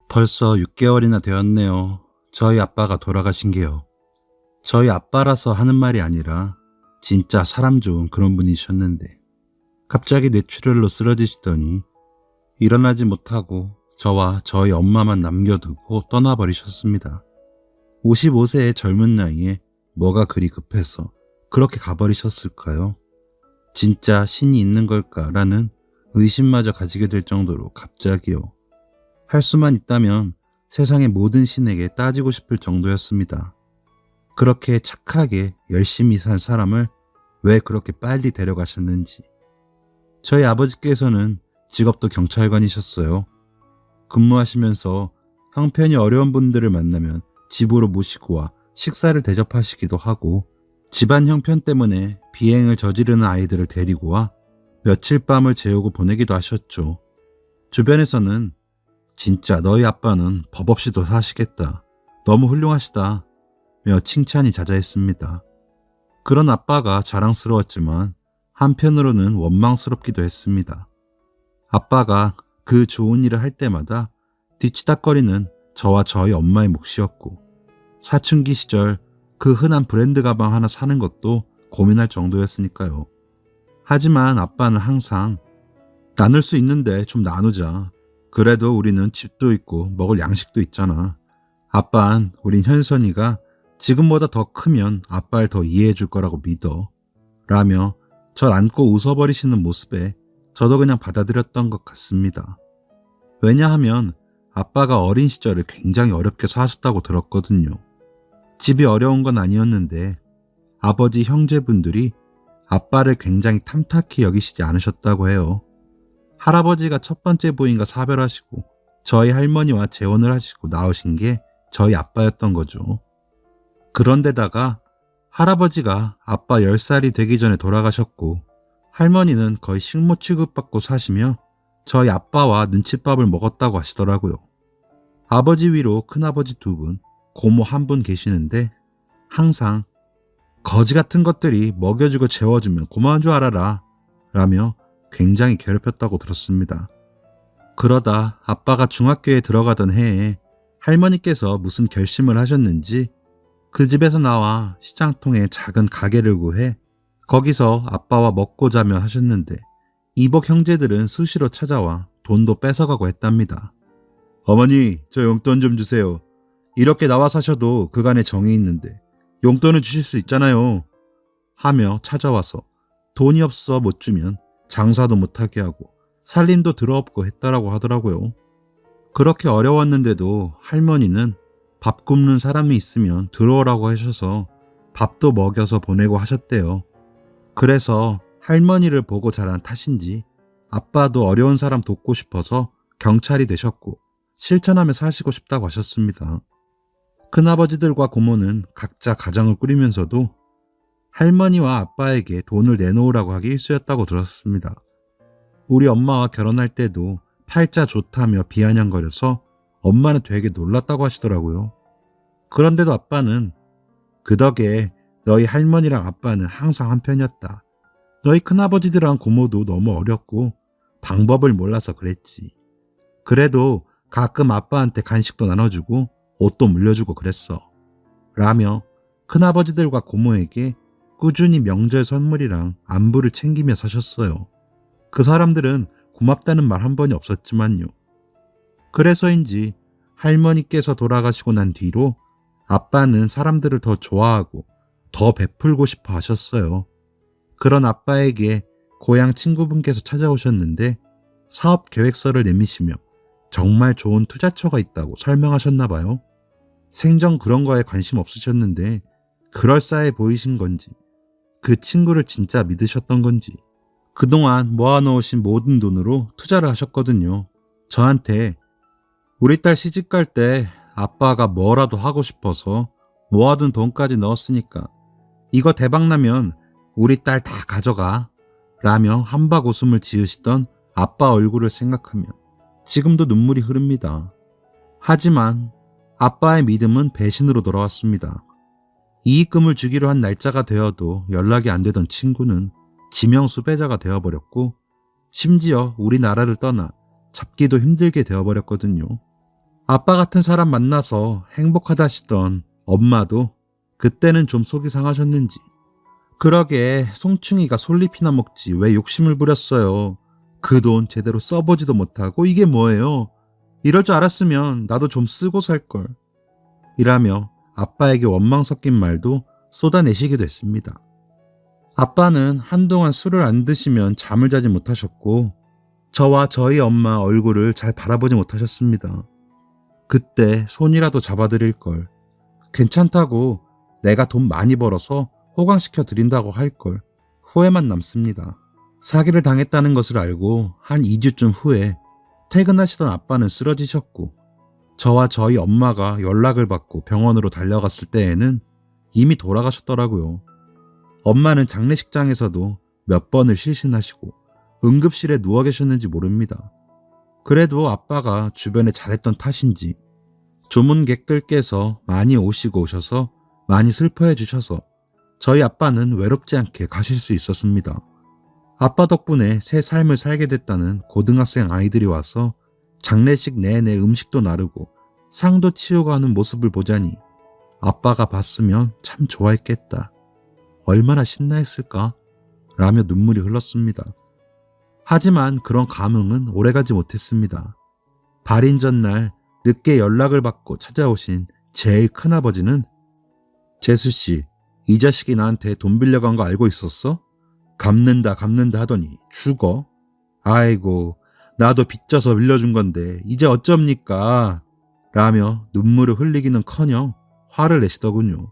벌써 6개월이나 되었네요. 저희 아빠가 돌아가신 게요. 저희 아빠라서 하는 말이 아니라 진짜 사람 좋은 그런 분이셨는데 갑자기 뇌출혈로 쓰러지시더니 일어나지 못하고 저와 저희 엄마만 남겨두고 떠나버리셨습니다. 55세의 젊은 나이에 뭐가 그리 급해서 그렇게 가버리셨을까요? 진짜 신이 있는 걸까라는 의심마저 가지게 될 정도로 갑자기요. 할 수만 있다면 세상의 모든 신에게 따지고 싶을 정도였습니다. 그렇게 착하게 열심히 산 사람을 왜 그렇게 빨리 데려가셨는지. 저희 아버지께서는 직업도 경찰관이셨어요. 근무하시면서 형편이 어려운 분들을 만나면 집으로 모시고 와 식사를 대접하시기도 하고, 집안 형편 때문에 비행을 저지르는 아이들을 데리고 와 며칠 밤을 재우고 보내기도 하셨죠. 주변에서는 진짜 너희 아빠는 법 없이도 사시겠다, 너무 훌륭하시다 며 칭찬이 자자했습니다. 그런 아빠가 자랑스러웠지만 한편으로는 원망스럽기도 했습니다. 아빠가 그 좋은 일을 할 때마다 뒤치다꺼리는 저와 저희 엄마의 몫이었고, 사춘기 시절 그 흔한 브랜드 가방 하나 사는 것도 고민할 정도였으니까요. 하지만 아빠는 항상 나눌 수 있는데 좀 나누자. 그래도 우리는 집도 있고 먹을 양식도 있잖아. 아빠는 우린 현선이가 지금보다 더 크면 아빠를 더 이해해 줄 거라고 믿어. 라며 절 안고 웃어버리시는 모습에 저도 그냥 받아들였던 것 같습니다. 왜냐하면 아빠가 어린 시절을 굉장히 어렵게 사셨다고 들었거든요. 집이 어려운 건 아니었는데 아버지 형제분들이 아빠를 굉장히 탐탁히 여기시지 않으셨다고 해요. 할아버지가 첫 번째 부인과 사별하시고 저희 할머니와 재혼을 하시고 낳으신 게 저희 아빠였던 거죠. 그런데다가 할아버지가 아빠 10살이 되기 전에 돌아가셨고, 할머니는 거의 식모 취급받고 사시며 저희 아빠와 눈칫밥을 먹었다고 하시더라고요. 아버지 위로 큰아버지 2분, 고모 1분 계시는데 항상 거지 같은 것들이 먹여주고 재워주면 고마운 줄 알아라 라며 굉장히 괴롭혔다고 들었습니다. 그러다 아빠가 중학교에 들어가던 해에 할머니께서 무슨 결심을 하셨는지 그 집에서 나와 시장통에 작은 가게를 구해 거기서 아빠와 먹고 자며 하셨는데, 이복 형제들은 수시로 찾아와 돈도 뺏어가고 했답니다. 어머니, 저 용돈 좀 주세요. 이렇게 나와 사셔도 그간에 정이 있는데 용돈을 주실 수 있잖아요. 하며 찾아와서 돈이 없어 못 주면 장사도 못하게 하고 살림도 들어엎고 했다라고 하더라고요. 그렇게 어려웠는데도 할머니는 밥 굽는 사람이 있으면 들어오라고 하셔서 밥도 먹여서 보내고 하셨대요. 그래서 할머니를 보고 자란 탓인지 아빠도 어려운 사람 돕고 싶어서 경찰이 되셨고 실천하며 사시고 싶다고 하셨습니다. 큰아버지들과 고모는 각자 가정을 꾸리면서도 할머니와 아빠에게 돈을 내놓으라고 하기 일쑤였다고 들었습니다. 우리 엄마와 결혼할 때도 팔자 좋다며 비아냥거려서 엄마는 되게 놀랐다고 하시더라고요. 그런데도 아빠는 그 덕에 너희 할머니랑 아빠는 항상 한편이었다. 너희 큰아버지들랑 고모도 너무 어렸고 방법을 몰라서 그랬지. 그래도 가끔 아빠한테 간식도 나눠주고 옷도 물려주고 그랬어. 라며 큰아버지들과 고모에게 꾸준히 명절 선물이랑 안부를 챙기며 사셨어요. 그 사람들은 고맙다는 말 한 번이 없었지만요. 그래서인지 할머니께서 돌아가시고 난 뒤로 아빠는 사람들을 더 좋아하고 더 베풀고 싶어 하셨어요. 그런 아빠에게 고향 친구분께서 찾아오셨는데 사업 계획서를 내미시며 정말 좋은 투자처가 있다고 설명하셨나 봐요. 생전 그런 거에 관심 없으셨는데 그럴싸해 보이신 건지, 그 친구를 진짜 믿으셨던 건지 그동안 모아놓으신 모든 돈으로 투자를 하셨거든요. 저한테 우리 딸 시집갈 때 아빠가 뭐라도 하고 싶어서 모아둔 돈까지 넣었으니까 이거 대박나면 우리 딸 다 가져가 라며 한박 웃음을 지으시던 아빠 얼굴을 생각하면 지금도 눈물이 흐릅니다. 하지만 아빠의 믿음은 배신으로 돌아왔습니다. 이익금을 주기로 한 날짜가 되어도 연락이 안 되던 친구는 지명수배자가 되어버렸고, 심지어 우리나라를 떠나 잡기도 힘들게 되어버렸거든요. 아빠 같은 사람 만나서 행복하다 하시던 엄마도 그때는 좀 속이 상하셨는지 그러게 송충이가 솔잎이나 먹지 왜 욕심을 부렸어요. 그 돈 제대로 써보지도 못하고 이게 뭐예요. 이럴 줄 알았으면 나도 좀 쓰고 살걸. 이라며 아빠에게 원망 섞인 말도 쏟아내시기도 했습니다. 아빠는 한동안 술을 안 드시면 잠을 자지 못하셨고 저와 저희 엄마 얼굴을 잘 바라보지 못하셨습니다. 그때 손이라도 잡아드릴 걸. 괜찮다고 내가 돈 많이 벌어서 호강시켜 드린다고 할 걸. 후회만 남습니다. 사기를 당했다는 것을 알고 한 2주쯤 후에 퇴근하시던 아빠는 쓰러지셨고 저와 저희 엄마가 연락을 받고 병원으로 달려갔을 때에는 이미 돌아가셨더라고요. 엄마는 장례식장에서도 몇 번을 실신하시고 응급실에 누워 계셨는지 모릅니다. 그래도 아빠가 주변에 잘했던 탓인지 조문객들께서 많이 오시고 오셔서 많이 슬퍼해 주셔서 저희 아빠는 외롭지 않게 가실 수 있었습니다. 아빠 덕분에 새 삶을 살게 됐다는 고등학생 아이들이 와서 장례식 내내 음식도 나르고 상도 치우고 하는 모습을 보자니 아빠가 봤으면 참 좋아했겠다. 얼마나 신나했을까? 라며 눈물이 흘렀습니다. 하지만 그런 감흥은 오래가지 못했습니다. 발인 전날 늦게 연락을 받고 찾아오신 제일 큰아버지는 재수씨, 이 자식이 나한테 돈 빌려간 거 알고 있었어? 갚는다 하더니 죽어? 아이고, 나도 빚져서 빌려준 건데 이제 어쩝니까? 라며 눈물을 흘리기는커녕 화를 내시더군요.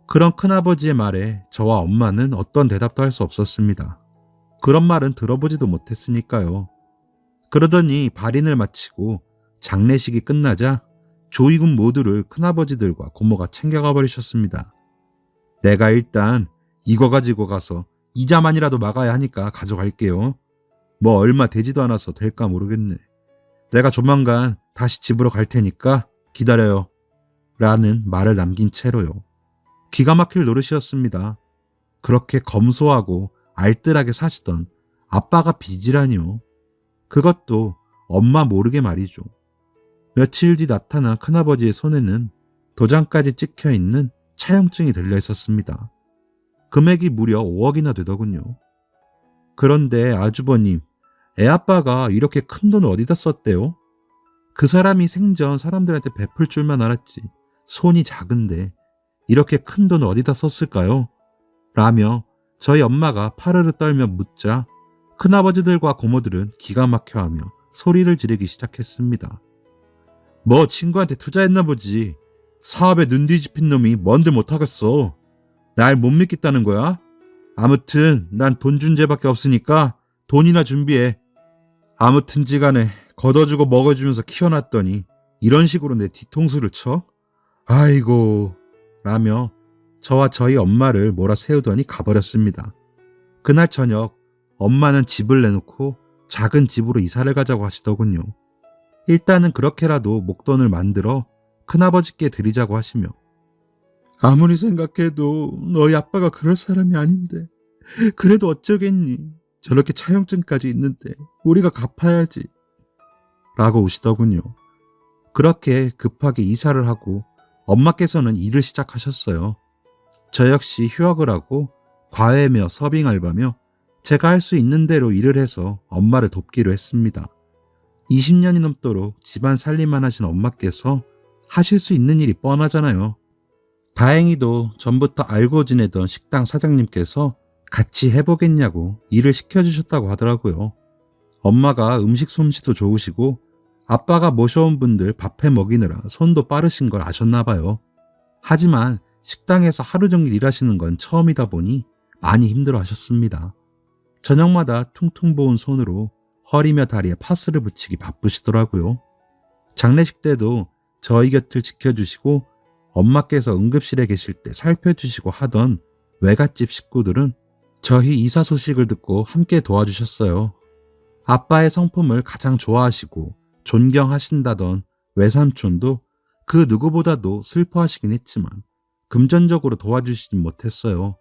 그런 큰아버지의 말에 저와 엄마는 어떤 대답도 할 수 없었습니다. 그런 말은 들어보지도 못했으니까요. 그러더니 발인을 마치고 장례식이 끝나자 조이군 모두를 큰아버지들과 고모가 챙겨가 버리셨습니다. 내가 일단 이거 가지고 가서 이자만이라도 막아야 하니까 가져갈게요. 뭐 얼마 되지도 않아서 될까 모르겠네. 내가 조만간 다시 집으로 갈 테니까 기다려요. 라는 말을 남긴 채로요. 기가 막힐 노릇이었습니다. 그렇게 검소하고 알뜰하게 사시던 아빠가 빚이라니요. 그것도 엄마 모르게 말이죠. 며칠 뒤 나타난 큰아버지의 손에는 도장까지 찍혀있는 차용증이 들려 있었습니다. 금액이 무려 5억이나 되더군요. 그런데 아주버님, 애아빠가 이렇게 큰 돈을 어디다 썼대요? 그 사람이 생전 사람들한테 베풀 줄만 알았지 손이 작은데 이렇게 큰 돈을 어디다 썼을까요? 라며 저희 엄마가 파르르 떨며 묻자 큰아버지들과 고모들은 기가 막혀하며 소리를 지르기 시작했습니다. 뭐 친구한테 투자했나 보지. 사업에 눈 뒤집힌 놈이 뭔들 못하겠어. 날 못 믿겠다는 거야? 아무튼 난 돈 준 죄밖에 없으니까 돈이나 준비해. 아무튼지간에 걷어주고 먹어주면서 키워놨더니 이런 식으로 내 뒤통수를 쳐? 아이고 라며 저와 저희 엄마를 몰아세우더니 가버렸습니다. 그날 저녁 엄마는 집을 내놓고 작은 집으로 이사를 가자고 하시더군요. 일단은 그렇게라도 목돈을 만들어 큰아버지께 드리자고 하시며 아무리 생각해도 너희 아빠가 그럴 사람이 아닌데 그래도 어쩌겠니. 저렇게 차용증까지 있는데 우리가 갚아야지. 라고 우시더군요. 그렇게 급하게 이사를 하고 엄마께서는 일을 시작하셨어요. 저 역시 휴학을 하고 과외며 서빙 알바며 제가 할 수 있는 대로 일을 해서 엄마를 돕기로 했습니다. 20년이 넘도록 집안 살림만 하신 엄마께서 하실 수 있는 일이 뻔하잖아요. 다행히도 전부터 알고 지내던 식당 사장님께서 같이 해보겠냐고 일을 시켜주셨다고 하더라고요. 엄마가 음식 솜씨도 좋으시고 아빠가 모셔온 분들 밥해 먹이느라 손도 빠르신 걸 아셨나 봐요. 하지만 식당에서 하루 종일 일하시는 건 처음이다 보니 많이 힘들어 하셨습니다. 저녁마다 퉁퉁 부은 손으로 허리며 다리에 파스를 붙이기 바쁘시더라고요. 장례식 때도 저희 곁을 지켜주시고 엄마께서 응급실에 계실 때 살펴주시고 하던 외갓집 식구들은 저희 이사 소식을 듣고 함께 도와주셨어요. 아빠의 성품을 가장 좋아하시고 존경하신다던 외삼촌도 그 누구보다도 슬퍼하시긴 했지만 금전적으로 도와주시진 못했어요.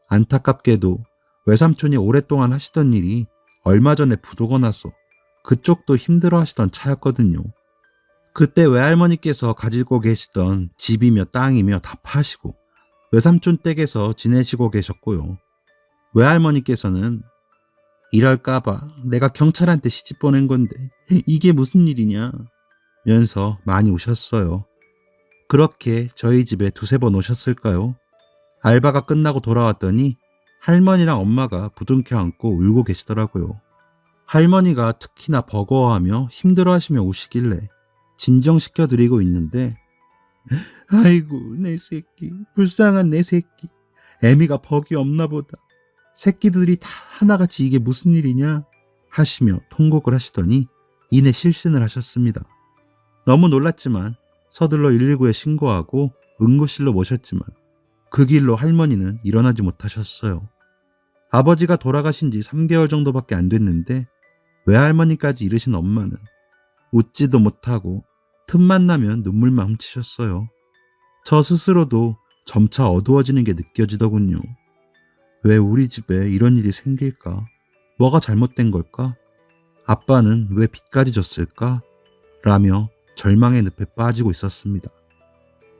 안타깝게도 외삼촌이 오랫동안 하시던 일이 얼마 전에 부도가 나서 그쪽도 힘들어 하시던 차였거든요. 그때 외할머니께서 가지고 계시던 집이며 땅이며 다 파시고 외삼촌 댁에서 지내시고 계셨고요. 외할머니께서는 이럴까봐 내가 경찰한테 시집 보낸 건데 이게 무슨 일이냐 면서 많이 우셨어요. 그렇게 저희 집에 두세 번 오셨을까요? 알바가 끝나고 돌아왔더니 할머니랑 엄마가 부둥켜 안고 울고 계시더라고요. 할머니가 특히나 버거워하며 힘들어하시며 우시길래 진정시켜드리고 있는데 아이고 내 새끼, 불쌍한 내 새끼, 애미가 벅이 없나 보다, 새끼들이 다 하나같이 이게 무슨 일이냐 하시며 통곡을 하시더니 이내 실신을 하셨습니다. 너무 놀랐지만 서둘러 119에 신고하고 응급실로 모셨지만 그 길로 할머니는 일어나지 못하셨어요. 아버지가 돌아가신 지 3개월 정도밖에 안 됐는데 외할머니까지 이르신 엄마는 웃지도 못하고 틈만 나면 눈물만 훔치셨어요. 저 스스로도 점차 어두워지는 게 느껴지더군요. 왜 우리 집에 이런 일이 생길까? 뭐가 잘못된 걸까? 아빠는 왜 빚까지 졌을까? 라며 절망의 늪에 빠지고 있었습니다.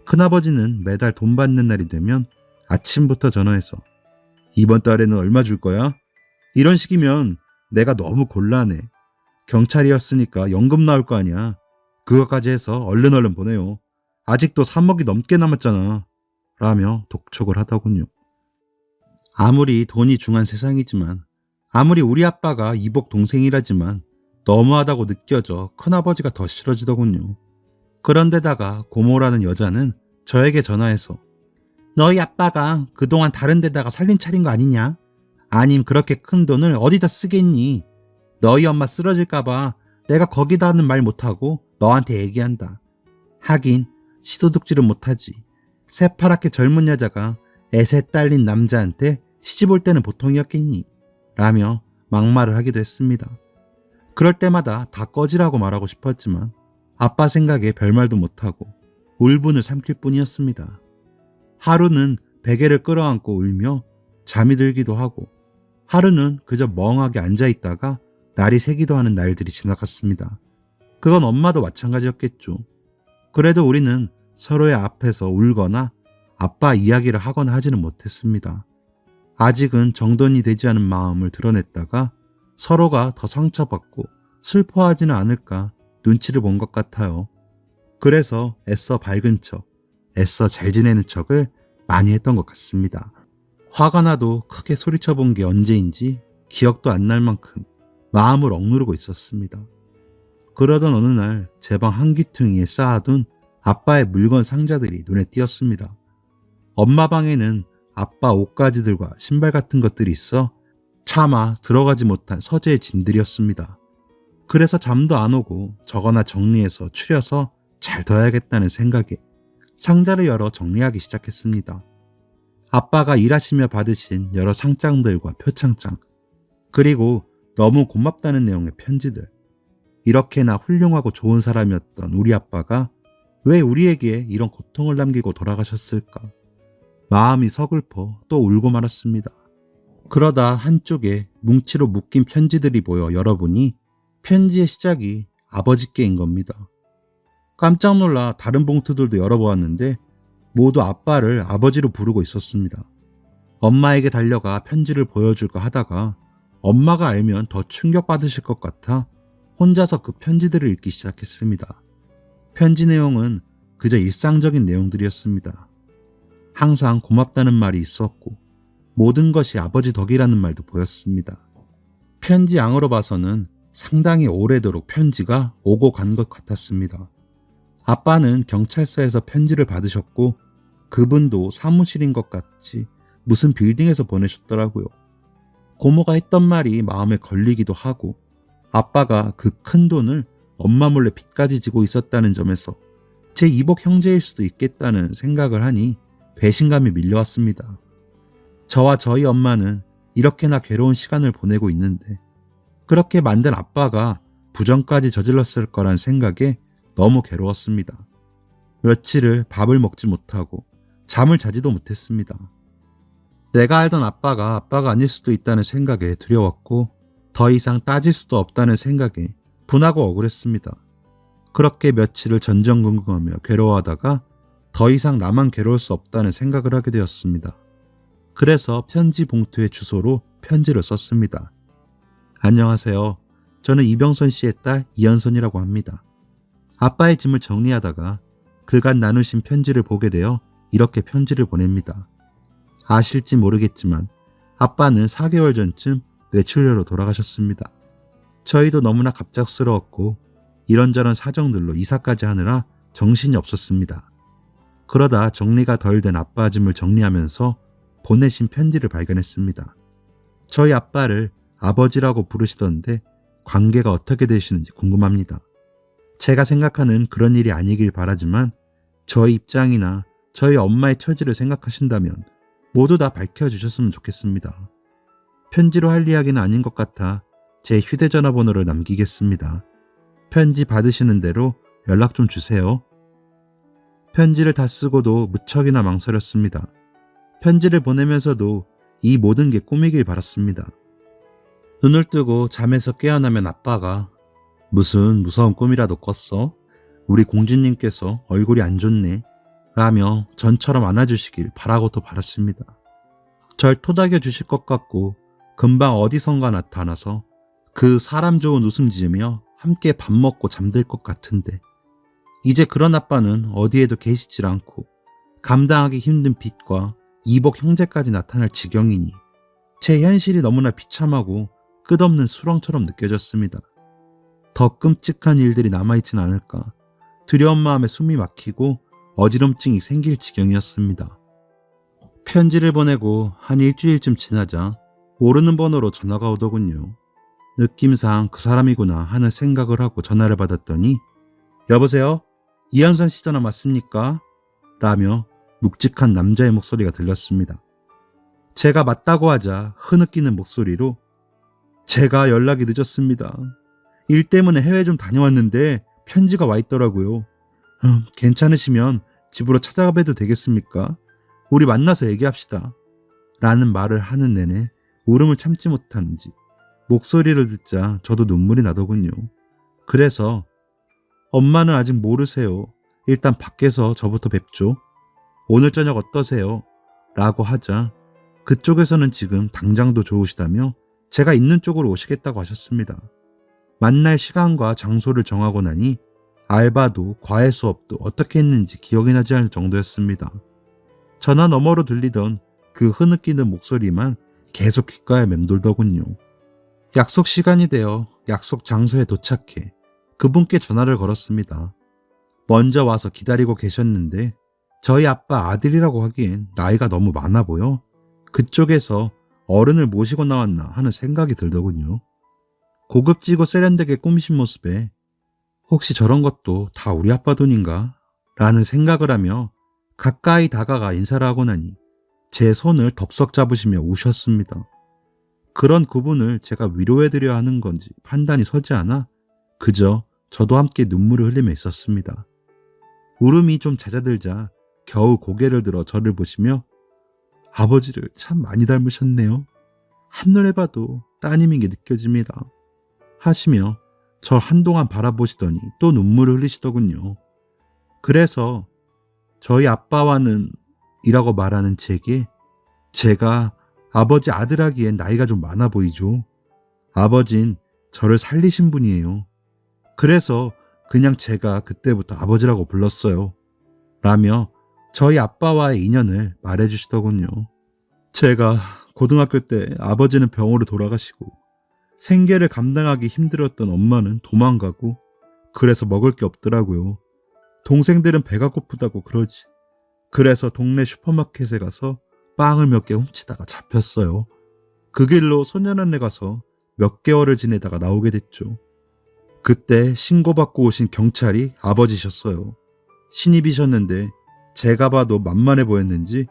큰아버지는 매달 돈 받는 날이 되면 아침부터 전화해서 이번 달에는 얼마 줄 거야? 이런 식이면 내가 너무 곤란해. 경찰이었으니까 연금 나올 거 아니야. 그거까지 해서 얼른 보내요. 아직도 3억이 넘게 남았잖아. 라며 독촉을 하더군요. 아무리 돈이 중한 세상이지만, 아무리 우리 아빠가 이복 동생이라지만 너무하다고 느껴져 큰아버지가 더 싫어지더군요. 그런데다가 고모라는 여자는 저에게 전화해서 너희 아빠가 그동안 다른 데다가 살림 차린 거 아니냐? 아님 그렇게 큰 돈을 어디다 쓰겠니? 너희 엄마 쓰러질까봐 내가 거기다는 말 못하고 너한테 얘기한다. 하긴 시도둑질은 못하지. 새파랗게 젊은 여자가 애새 딸린 남자한테 시집 올 때는 보통이었겠니? 라며 막말을 하기도 했습니다. 그럴 때마다 다 꺼지라고 말하고 싶었지만 아빠 생각에 별말도 못하고 울분을 삼킬 뿐이었습니다. 하루는 베개를 끌어안고 울며 잠이 들기도 하고 하루는 그저 멍하게 앉아있다가 날이 새기도 하는 날들이 지나갔습니다. 그건 엄마도 마찬가지였겠죠. 그래도 우리는 서로의 앞에서 울거나 아빠 이야기를 하거나 하지는 못했습니다. 아직은 정돈이 되지 않은 마음을 드러냈다가 서로가 더 상처받고 슬퍼하지는 않을까 눈치를 본 것 같아요. 그래서 애써 밝은 척, 애써 잘 지내는 척을 많이 했던 것 같습니다. 화가 나도 크게 소리쳐 본 게 언제인지 기억도 안 날 만큼 마음을 억누르고 있었습니다. 그러던 어느 날 제 방 한귀퉁이에 쌓아둔 아빠의 물건 상자들이 눈에 띄었습니다. 엄마 방에는 아빠 옷가지들과 신발 같은 것들이 있어 차마 들어가지 못한 서재의 짐들이었습니다. 그래서 잠도 안 오고 저거나 정리해서 추려서 잘 둬야겠다는 생각에 상자를 열어 정리하기 시작했습니다. 아빠가 일하시며 받으신 여러 상장들과 표창장, 그리고 너무 고맙다는 내용의 편지들. 이렇게나 훌륭하고 좋은 사람이었던 우리 아빠가 왜 우리에게 이런 고통을 남기고 돌아가셨을까? 마음이 서글퍼 또 울고 말았습니다. 그러다 한쪽에 뭉치로 묶인 편지들이 모여 열어보니 편지의 시작이 아버지께인 겁니다. 깜짝 놀라 다른 봉투들도 열어보았는데 모두 아빠를 아버지로 부르고 있었습니다. 엄마에게 달려가 편지를 보여줄까 하다가 엄마가 알면 더 충격받으실 것 같아 혼자서 그 편지들을 읽기 시작했습니다. 편지 내용은 그저 일상적인 내용들이었습니다. 항상 고맙다는 말이 있었고 모든 것이 아버지 덕이라는 말도 보였습니다. 편지 양으로 봐서는 상당히 오래도록 편지가 오고 간 것 같았습니다. 아빠는 경찰서에서 편지를 받으셨고 그분도 사무실인 것 같이 무슨 빌딩에서 보내셨더라고요. 고모가 했던 말이 마음에 걸리기도 하고 아빠가 그 큰 돈을 엄마 몰래 빚까지 지고 있었다는 점에서 제 이복 형제일 수도 있겠다는 생각을 하니 배신감이 밀려왔습니다. 저와 저희 엄마는 이렇게나 괴로운 시간을 보내고 있는데 그렇게 만든 아빠가 부정까지 저질렀을 거란 생각에 너무 괴로웠습니다. 며칠을 밥을 먹지 못하고 잠을 자지도 못했습니다. 내가 알던 아빠가 아닐 수도 있다는 생각에 두려웠고 더 이상 따질 수도 없다는 생각에 분하고 억울했습니다. 그렇게 며칠을 전전긍긍하며 괴로워하다가 더 이상 나만 괴로울 수 없다는 생각을 하게 되었습니다. 그래서 편지 봉투에 주소로 편지를 썼습니다. 안녕하세요. 저는 이병선 씨의 딸 이현선이라고 합니다. 아빠의 짐을 정리하다가 그간 나누신 편지를 보게 되어 이렇게 편지를 보냅니다. 아실지 모르겠지만 아빠는 4개월 전쯤 뇌출혈로 돌아가셨습니다. 저희도 너무나 갑작스러웠고 이런저런 사정들로 이사까지 하느라 정신이 없었습니다. 그러다 정리가 덜 된 아빠 짐을 정리하면서 보내신 편지를 발견했습니다. 저희 아빠를 아버지라고 부르시던데 관계가 어떻게 되시는지 궁금합니다. 제가 생각하는 그런 일이 아니길 바라지만 저희 입장이나 저희 엄마의 처지를 생각하신다면 모두 다 밝혀주셨으면 좋겠습니다. 편지로 할 이야기는 아닌 것 같아 제 휴대전화 번호를 남기겠습니다. 편지 받으시는 대로 연락 좀 주세요. 편지를 다 쓰고도 무척이나 망설였습니다. 편지를 보내면서도 이 모든 게 꿈이길 바랐습니다. 눈을 뜨고 잠에서 깨어나면 아빠가 무슨 무서운 꿈이라도 꿨어? 우리 공주님께서 얼굴이 안 좋네 라며 전처럼 안아주시길 바라고도 바랐습니다. 절 토닥여 주실 것 같고 금방 어디선가 나타나서 그 사람 좋은 웃음 지으며 함께 밥 먹고 잠들 것 같은데 이제 그런 아빠는 어디에도 계시질 않고 감당하기 힘든 빚과 이복 형제까지 나타날 지경이니 제 현실이 너무나 비참하고 끝없는 수렁처럼 느껴졌습니다. 더 끔찍한 일들이 남아있진 않을까 두려운 마음에 숨이 막히고 어지럼증이 생길 지경이었습니다. 편지를 보내고 한 일주일쯤 지나자 모르는 번호로 전화가 오더군요. 느낌상 그 사람이구나 하는 생각을 하고 전화를 받았더니 여보세요? 이현선 씨 전화 맞습니까? 라며 묵직한 남자의 목소리가 들렸습니다. 제가 맞다고 하자 흐느끼는 목소리로 제가 연락이 늦었습니다. 일 때문에 해외 좀 다녀왔는데 편지가 와 있더라고요. 괜찮으시면 집으로 찾아가 봬도 되겠습니까? 우리 만나서 얘기합시다. 라는 말을 하는 내내 울음을 참지 못하는지 목소리를 듣자 저도 눈물이 나더군요. 그래서 엄마는 아직 모르세요. 일단 밖에서 저부터 뵙죠. 오늘 저녁 어떠세요? 라고 하자 그쪽에서는 지금 당장도 좋으시다며 제가 있는 쪽으로 오시겠다고 하셨습니다. 만날 시간과 장소를 정하고 나니 알바도 과외 수업도 어떻게 했는지 기억이 나지 않을 정도였습니다. 전화 너머로 들리던 그 흐느끼는 목소리만 계속 귓가에 맴돌더군요. 약속 시간이 되어 약속 장소에 도착해 그분께 전화를 걸었습니다. 먼저 와서 기다리고 계셨는데 저희 아빠 아들이라고 하기엔 나이가 너무 많아 보여 그쪽에서 어른을 모시고 나왔나 하는 생각이 들더군요. 고급지고 세련되게 꾸미신 모습에 혹시 저런 것도 다 우리 아빠 돈인가? 라는 생각을 하며 가까이 다가가 인사를 하고 나니 제 손을 덥석 잡으시며 우셨습니다. 그런 그분을 제가 위로해드려야 하는 건지 판단이 서지 않아 그저 저도 함께 눈물을 흘리며 있었습니다. 울음이 좀 잦아들자 겨우 고개를 들어 저를 보시며 아버지를 참 많이 닮으셨네요. 한눈에 봐도 따님인 게 느껴집니다. 하시며 절 한동안 바라보시더니 또 눈물을 흘리시더군요. 그래서 저희 아빠와는 이라고 말하는 제게 제가 아버지 아들하기엔 나이가 좀 많아 보이죠. 아버진 저를 살리신 분이에요. 그래서 그냥 제가 그때부터 아버지라고 불렀어요. 라며 저희 아빠와의 인연을 말해주시더군요. 제가 고등학교 때 아버지는 병으로 돌아가시고 생계를 감당하기 힘들었던 엄마는 도망가고 그래서 먹을 게 없더라고요. 동생들은 배가 고프다고 그러지. 그래서 동네 슈퍼마켓에 가서 빵을 몇 개 훔치다가 잡혔어요. 그 길로 소년원에 가서 몇 개월을 지내다가 나오게 됐죠. 그때 신고받고 오신 경찰이 아버지셨어요. 신입이셨는데 제가 봐도 만만해 보였는지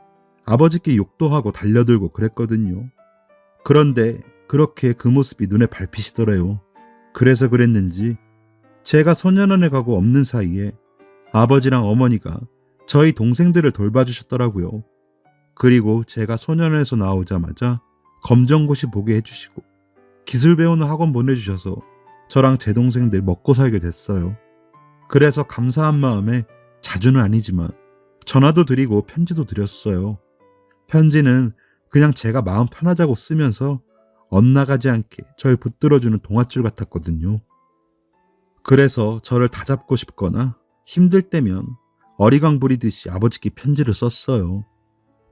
아버지께 욕도 하고 달려들고 그랬거든요. 그런데 그렇게 그 모습이 눈에 밟히시더래요. 그래서 그랬는지 제가 소년원에 가고 없는 사이에 아버지랑 어머니가 저희 동생들을 돌봐주셨더라고요. 그리고 제가 소년원에서 나오자마자 검정고시 보게 해주시고 기술 배우는 학원 보내주셔서 저랑 제 동생들 먹고 살게 됐어요. 그래서 감사한 마음에 자주는 아니지만 전화도 드리고 편지도 드렸어요. 편지는 그냥 제가 마음 편하자고 쓰면서 엇나가지 않게 절 붙들어주는 동아줄 같았거든요. 그래서 저를 다잡고 싶거나 힘들 때면 어리광 부리듯이 아버지께 편지를 썼어요.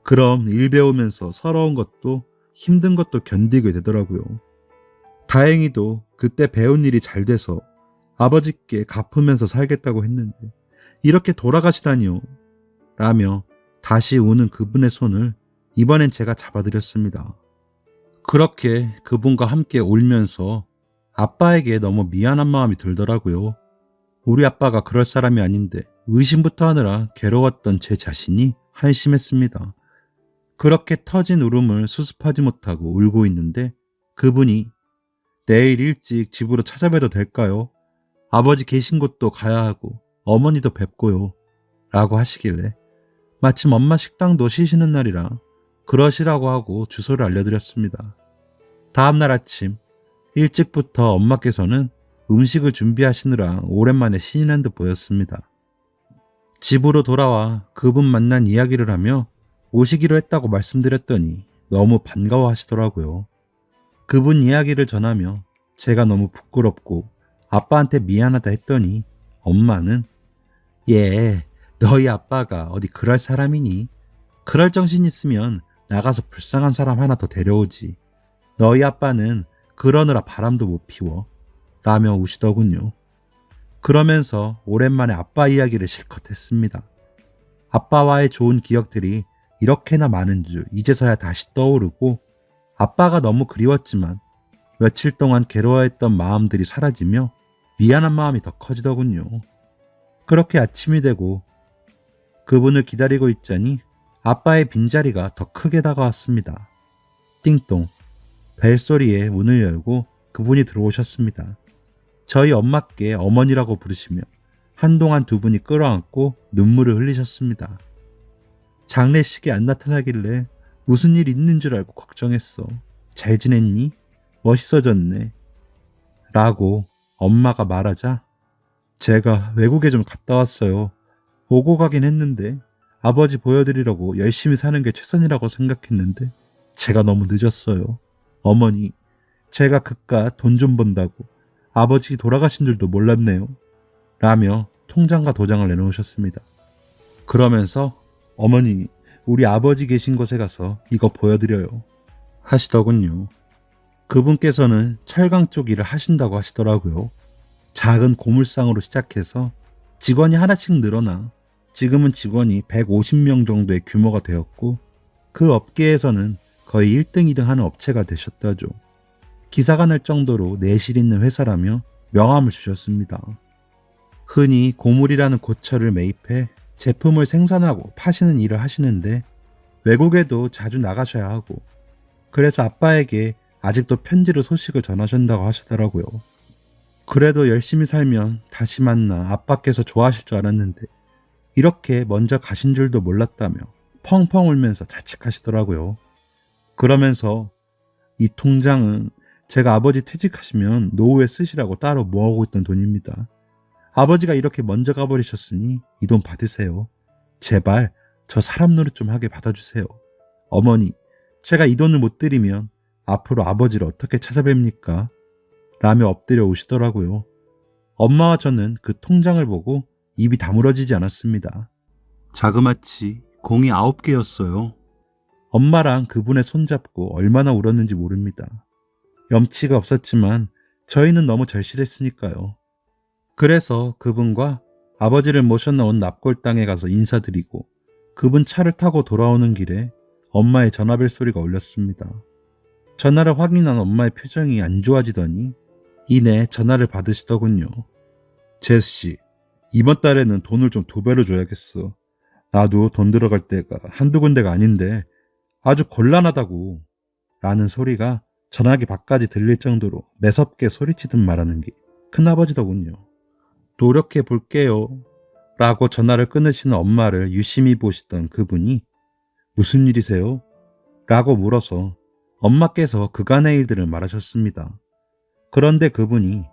그럼 일 배우면서 서러운 것도 힘든 것도 견디게 되더라고요. 다행히도 그때 배운 일이 잘 돼서 아버지께 갚으면서 살겠다고 했는데 이렇게 돌아가시다니요. 라며 다시 우는 그분의 손을 이번엔 제가 잡아드렸습니다. 그렇게 그분과 함께 울면서 아빠에게 너무 미안한 마음이 들더라고요. 우리 아빠가 그럴 사람이 아닌데 의심부터 하느라 괴로웠던 제 자신이 한심했습니다. 그렇게 터진 울음을 수습하지 못하고 울고 있는데 그분이 내일 일찍 집으로 찾아뵈도 될까요? 아버지 계신 곳도 가야 하고 어머니도 뵙고요. 라고 하시길래 마침 엄마 식당도 쉬시는 날이라 그러시라고 하고 주소를 알려드렸습니다. 다음날 아침 일찍부터 엄마께서는 음식을 준비하시느라 오랜만에 신이 난 듯 보였습니다. 집으로 돌아와 그분 만난 이야기를 하며 오시기로 했다고 말씀드렸더니 너무 반가워하시더라고요. 그분 이야기를 전하며 제가 너무 부끄럽고 아빠한테 미안하다 했더니 엄마는 너희 아빠가 어디 그럴 사람이니? 그럴 정신 있으면 나가서 불쌍한 사람 하나 더 데려오지. 너희 아빠는 그러느라 바람도 못 피워. 라며 우시더군요. 그러면서 오랜만에 아빠 이야기를 실컷 했습니다. 아빠와의 좋은 기억들이 이렇게나 많은 줄 이제서야 다시 떠오르고 아빠가 너무 그리웠지만 며칠 동안 괴로워했던 마음들이 사라지며 미안한 마음이 더 커지더군요. 그렇게 아침이 되고 그분을 기다리고 있자니 아빠의 빈자리가 더 크게 다가왔습니다. 띵동. 벨소리에 문을 열고 그분이 들어오셨습니다. 저희 엄마께 어머니라고 부르시며 한동안 두 분이 끌어안고 눈물을 흘리셨습니다. 장례식에 안 나타나길래 무슨 일 있는 줄 알고 걱정했어. 잘 지냈니? 멋있어졌네. 라고 엄마가 말하자 제가 외국에 좀 갔다 왔어요. 오고 가긴 했는데 아버지 보여드리려고 열심히 사는 게 최선이라고 생각했는데 제가 너무 늦었어요. 어머니, 제가 그깟 돈 좀 번다고 아버지 돌아가신 줄도 몰랐네요. 라며 통장과 도장을 내놓으셨습니다. 그러면서 어머니, 우리 아버지 계신 곳에 가서 이거 보여드려요. 하시더군요. 그분께서는 철강 쪽 일을 하신다고 하시더라고요. 작은 고물상으로 시작해서 직원이 하나씩 늘어나 지금은 직원이 150명 정도의 규모가 되었고 그 업계에서는 거의 1등, 2등 하는 업체가 되셨다죠. 기사가 날 정도로 내실 있는 회사라며 명함을 주셨습니다. 흔히 고물이라는 고철을 매입해 제품을 생산하고 파시는 일을 하시는데 외국에도 자주 나가셔야 하고 그래서 아빠에게 아직도 편지로 소식을 전하신다고 하시더라고요. 그래도 열심히 살면 다시 만나 아빠께서 좋아하실 줄 알았는데 이렇게 먼저 가신 줄도 몰랐다며 펑펑 울면서 자책하시더라고요. 그러면서 이 통장은 제가 아버지 퇴직하시면 노후에 쓰시라고 따로 모아오고 있던 돈입니다. 아버지가 이렇게 먼저 가버리셨으니 이 돈 받으세요. 제발 저 사람 노릇 좀 하게 받아주세요. 어머니, 제가 이 돈을 못 드리면 앞으로 아버지를 어떻게 찾아뵙니까? 라며 엎드려 오시더라고요. 엄마와 저는 그 통장을 보고 입이 다물어지지 않았습니다. 자그마치 공이 9개였어요. 엄마랑 그분의 손잡고 얼마나 울었는지 모릅니다. 염치가 없었지만 저희는 너무 절실했으니까요. 그래서 그분과 아버지를 모셔 나온 납골당에 가서 인사드리고 그분 차를 타고 돌아오는 길에 엄마의 전화벨 소리가 울렸습니다. 전화를 확인한 엄마의 표정이 안 좋아지더니 이내 전화를 받으시더군요. 제스씨, 이번 달에는 돈을 좀 2배로 줘야겠어. 나도 돈 들어갈 때가 한두 군데가 아닌데 아주 곤란하다고. 라는 소리가 전화기 밖까지 들릴 정도로 매섭게 소리치듯 말하는 게 큰아버지더군요. 노력해 볼게요. 라고 전화를 끊으시는 엄마를 유심히 보시던 그분이 무슨 일이세요? 라고 물어서 엄마께서 그간의 일들을 말하셨습니다. 그런데 그분이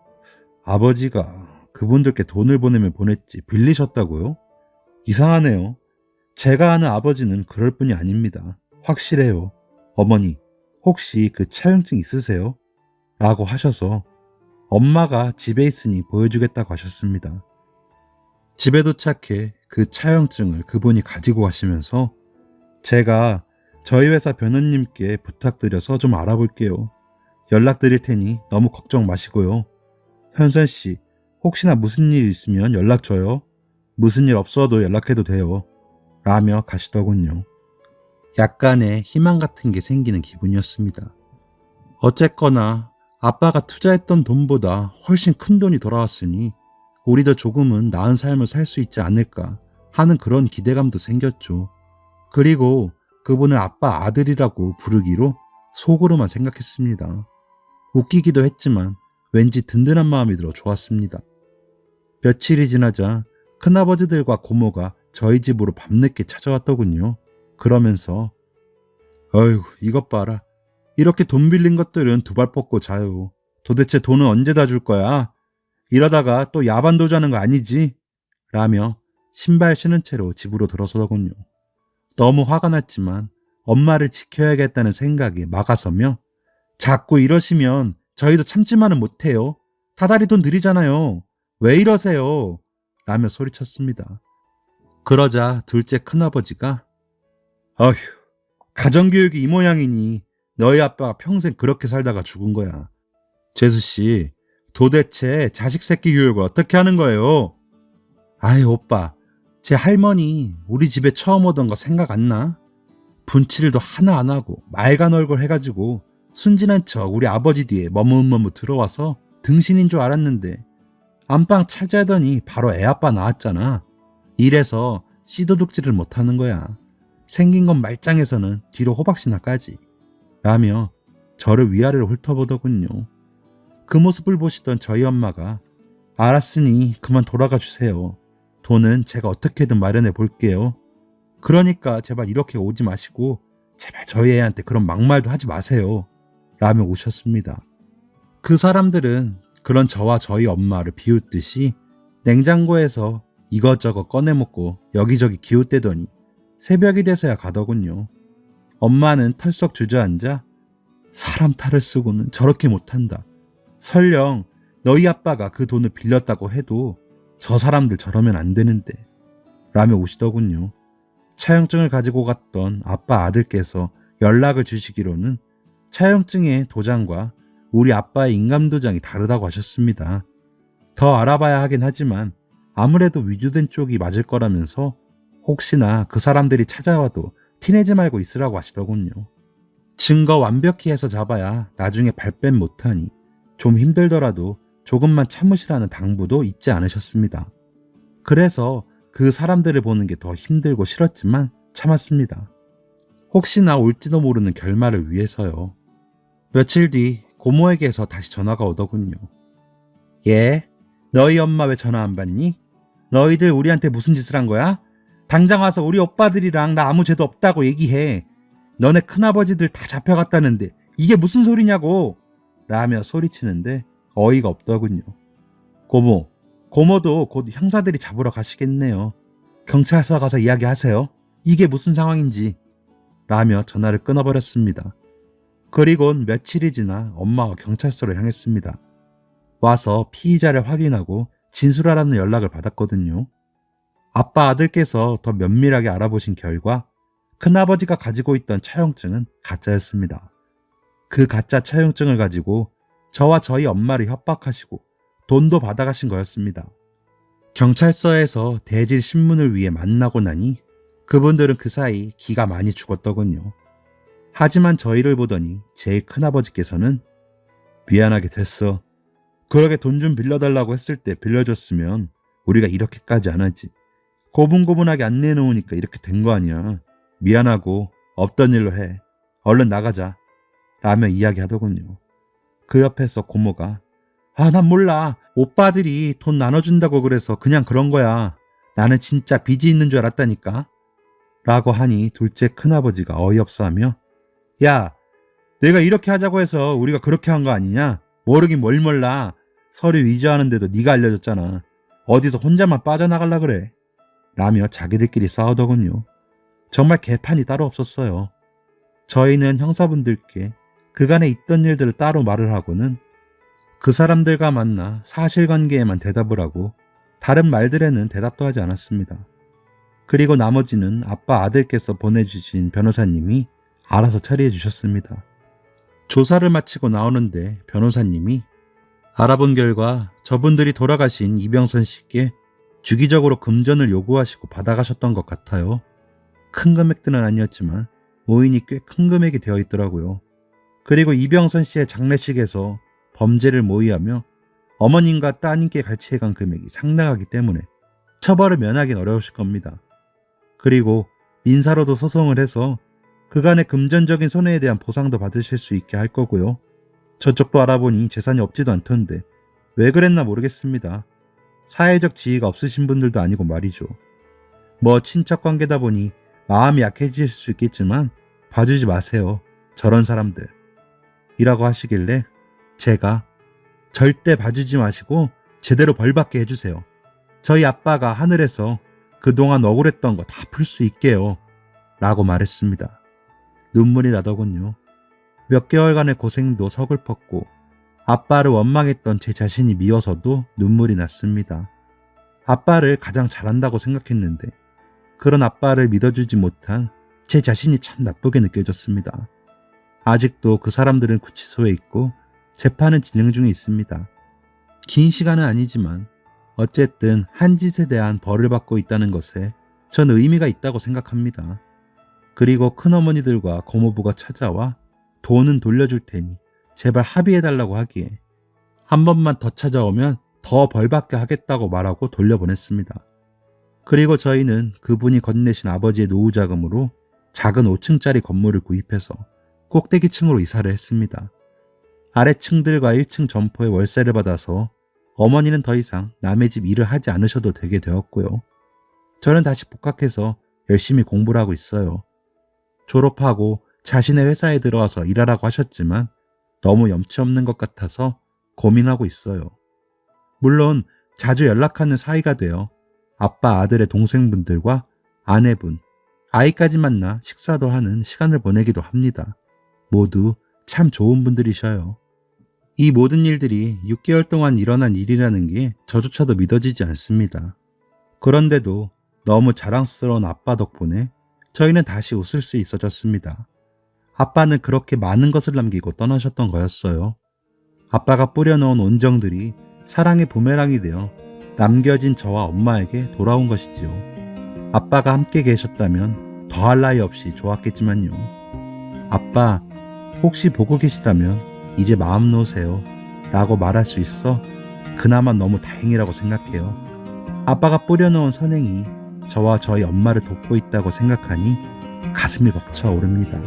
아버지가 그분들께 돈을 보내면 보냈지 빌리셨다고요? 이상하네요. 제가 아는 아버지는 그럴 분이 아닙니다. 확실해요. 어머니, 혹시 그 차용증 있으세요? 라고 하셔서 엄마가 집에 있으니 보여주겠다고 하셨습니다. 집에 도착해 그 차용증을 그분이 가지고 가시면서 제가 저희 회사 변호님께 부탁드려서 좀 알아볼게요. 연락드릴 테니 너무 걱정 마시고요. 현선 씨, 혹시나 무슨 일 있으면 연락 줘요. 무슨 일 없어도 연락해도 돼요. 라며 가시더군요. 약간의 희망 같은 게 생기는 기분이었습니다. 어쨌거나 아빠가 투자했던 돈보다 훨씬 큰 돈이 돌아왔으니 우리도 조금은 나은 삶을 살 수 있지 않을까 하는 그런 기대감도 생겼죠. 그리고 그분을 아빠 아들이라고 부르기로 속으로만 생각했습니다. 웃기기도 했지만 왠지 든든한 마음이 들어 좋았습니다. 며칠이 지나자 큰아버지들과 고모가 저희 집으로 밤늦게 찾아왔더군요. 그러면서 어휴, 이것 봐라. 이렇게 돈 빌린 것들은 두 발 뻗고 자요. 도대체 돈은 언제 다 줄 거야? 이러다가 또 야반 도주하는 거 아니지? 라며 신발 신은 채로 집으로 들어서더군요. 너무 화가 났지만 엄마를 지켜야겠다는 생각에 막아서며 자꾸 이러시면 저희도 참지만은 못해요. 다달이 돈 드리잖아요. 왜 이러세요? 라며 소리쳤습니다. 그러자 둘째 큰아버지가 어휴, 가정교육이 이 모양이니 너희 아빠가 평생 그렇게 살다가 죽은 거야. 재수씨, 도대체 자식 새끼 교육을 어떻게 하는 거예요? 아이 오빠, 제 할머니 우리 집에 처음 오던 거 생각 안 나? 분칠도 하나 안 하고 말간 얼굴 해가지고 순진한 척 우리 아버지 뒤에 머뭇머뭇 들어와서 등신인 줄 알았는데 안방 차지하더니 바로 애아빠 나왔잖아. 이래서 씨도둑질을 못하는 거야. 생긴 건 말짱해서는 뒤로 호박씨나 까지. 라며 저를 위아래로 훑어보더군요. 그 모습을 보시던 저희 엄마가 알았으니 그만 돌아가 주세요. 돈은 제가 어떻게든 마련해 볼게요. 그러니까 제발 이렇게 오지 마시고 제발 저희 애한테 그런 막말도 하지 마세요. 라며 오셨습니다. 그 사람들은 그런 저와 저희 엄마를 비웃듯이 냉장고에서 이것저것 꺼내 먹고 여기저기 기웃대더니 새벽이 돼서야 가더군요. 엄마는 털썩 주저앉아 사람 탈을 쓰고는 저렇게 못한다. 설령 너희 아빠가 그 돈을 빌렸다고 해도 저 사람들 저러면 안 되는데 라며 우시더군요. 차용증을 가지고 갔던 아빠 아들께서 연락을 주시기로는 차용증의 도장과 우리 아빠의 인감도장이 다르다고 하셨습니다. 더 알아봐야 하긴 하지만 아무래도 위조된 쪽이 맞을 거라면서 혹시나 그 사람들이 찾아와도 티내지 말고 있으라고 하시더군요. 증거 완벽히 해서 잡아야 나중에 발뺌 못하니 좀 힘들더라도 조금만 참으시라는 당부도 잊지 않으셨습니다. 그래서 그 사람들을 보는 게 더 힘들고 싫었지만 참았습니다. 혹시나 올지도 모르는 결말을 위해서요. 며칠 뒤 고모에게서 다시 전화가 오더군요. 예? 너희 엄마 왜 전화 안 받니? 너희들 우리한테 무슨 짓을 한 거야? 당장 와서 우리 오빠들이랑 나 아무 죄도 없다고 얘기해. 너네 큰아버지들 다 잡혀갔다는데 이게 무슨 소리냐고! 라며 소리치는데 어이가 없더군요. 고모도 곧 형사들이 잡으러 가시겠네요. 경찰서 가서 이야기하세요. 이게 무슨 상황인지. 라며 전화를 끊어버렸습니다. 그리곤 며칠이 지나 엄마와 경찰서로 향했습니다. 와서 피의자를 확인하고 진술하라는 연락을 받았거든요. 아빠 아들께서 더 면밀하게 알아보신 결과 큰아버지가 가지고 있던 차용증은 가짜였습니다. 그 가짜 차용증을 가지고 저와 저희 엄마를 협박하시고 돈도 받아가신 거였습니다. 경찰서에서 대질 신문을 위해 만나고 나니 그분들은 그 사이 기가 많이 죽었더군요. 하지만 저희를 보더니 제일 큰아버지께서는 미안하게 됐어. 그러게 돈 좀 빌려달라고 했을 때 빌려줬으면 우리가 이렇게까지 안 하지. 고분고분하게 안 내놓으니까 이렇게 된 거 아니야. 미안하고 없던 일로 해. 얼른 나가자. 라며 이야기하더군요. 그 옆에서 고모가 난 몰라. 오빠들이 돈 나눠준다고 그래서 그냥 그런 거야. 나는 진짜 빚이 있는 줄 알았다니까. 라고 하니 둘째 큰아버지가 어이없어하며 야, 내가 이렇게 하자고 해서 우리가 그렇게 한 거 아니냐? 모르긴 뭘 몰라. 서류 위조하는데도 네가 알려줬잖아. 어디서 혼자만 빠져나갈라 그래. 라며 자기들끼리 싸우더군요. 정말 개판이 따로 없었어요. 저희는 형사분들께 그간에 있던 일들을 따로 말을 하고는 그 사람들과 만나 사실관계에만 대답을 하고 다른 말들에는 대답도 하지 않았습니다. 그리고 나머지는 아빠 아들께서 보내주신 변호사님이 알아서 처리해 주셨습니다. 조사를 마치고 나오는데 변호사님이 알아본 결과 저분들이 돌아가신 이병선 씨께 주기적으로 금전을 요구하시고 받아가셨던 것 같아요. 큰 금액들은 아니었지만 모인이 꽤 큰 금액이 되어 있더라고요. 그리고 이병선 씨의 장례식에서 범죄를 모의하며 어머님과 따님께 갈취해간 금액이 상당하기 때문에 처벌을 면하긴 어려우실 겁니다. 그리고 민사로도 소송을 해서 그간의 금전적인 손해에 대한 보상도 받으실 수 있게 할 거고요. 저쪽도 알아보니 재산이 없지도 않던데 왜 그랬나 모르겠습니다. 사회적 지위가 없으신 분들도 아니고 말이죠. 뭐 친척 관계다 보니 마음이 약해질 수 있겠지만 봐주지 마세요. 저런 사람들. 이라고 하시길래 제가 절대 봐주지 마시고 제대로 벌받게 해주세요. 저희 아빠가 하늘에서 그동안 억울했던 거 다 풀 수 있게요. 라고 말했습니다. 눈물이 나더군요. 몇 개월간의 고생도 서글펐고 아빠를 원망했던 제 자신이 미워서도 눈물이 났습니다. 아빠를 가장 잘한다고 생각했는데 그런 아빠를 믿어주지 못한 제 자신이 참 나쁘게 느껴졌습니다. 아직도 그 사람들은 구치소에 있고 재판은 진행 중에 있습니다. 긴 시간은 아니지만 어쨌든 한 짓에 대한 벌을 받고 있다는 것에 전 의미가 있다고 생각합니다. 그리고 큰어머니들과 고모부가 찾아와 돈은 돌려줄 테니 제발 합의해달라고 하기에 한 번만 더 찾아오면 더 벌받게 하겠다고 말하고 돌려보냈습니다. 그리고 저희는 그분이 건네신 아버지의 노후자금으로 작은 5층짜리 건물을 구입해서 꼭대기층으로 이사를 했습니다. 아래층들과 1층 점포에 월세를 받아서 어머니는 더 이상 남의 집 일을 하지 않으셔도 되게 되었고요. 저는 다시 복학해서 열심히 공부를 하고 있어요. 졸업하고 자신의 회사에 들어와서 일하라고 하셨지만 너무 염치 없는 것 같아서 고민하고 있어요. 물론 자주 연락하는 사이가 되어 아빠 아들의 동생분들과 아내분, 아이까지 만나 식사도 하는 시간을 보내기도 합니다. 모두 참 좋은 분들이셔요. 이 모든 일들이 6개월 동안 일어난 일이라는 게 저조차도 믿어지지 않습니다. 그런데도 너무 자랑스러운 아빠 덕분에 저희는 다시 웃을 수 있어졌습니다. 아빠는 그렇게 많은 것을 남기고 떠나셨던 거였어요. 아빠가 뿌려놓은 온정들이 사랑의 부메랑이 되어 남겨진 저와 엄마에게 돌아온 것이지요. 아빠가 함께 계셨다면 더할 나위 없이 좋았겠지만요. 아빠, 혹시 보고 계시다면 이제 마음 놓으세요. 라고 말할 수 있어 그나마 너무 다행이라고 생각해요. 아빠가 뿌려놓은 선행이 저와 저희 엄마를 돕고 있다고 생각하니 가슴이 벅차오릅니다.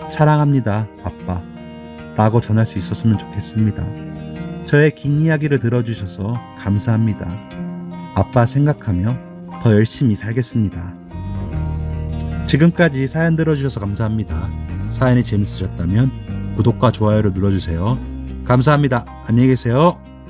사랑합니다, 아빠. 라고 전할 수 있었으면 좋겠습니다. 저의 긴 이야기를 들어주셔서 감사합니다. 아빠 생각하며 더 열심히 살겠습니다. 지금까지 사연 들어주셔서 감사합니다. 사연이 재밌으셨다면 구독과 좋아요를 눌러주세요. 감사합니다. 안녕히 계세요.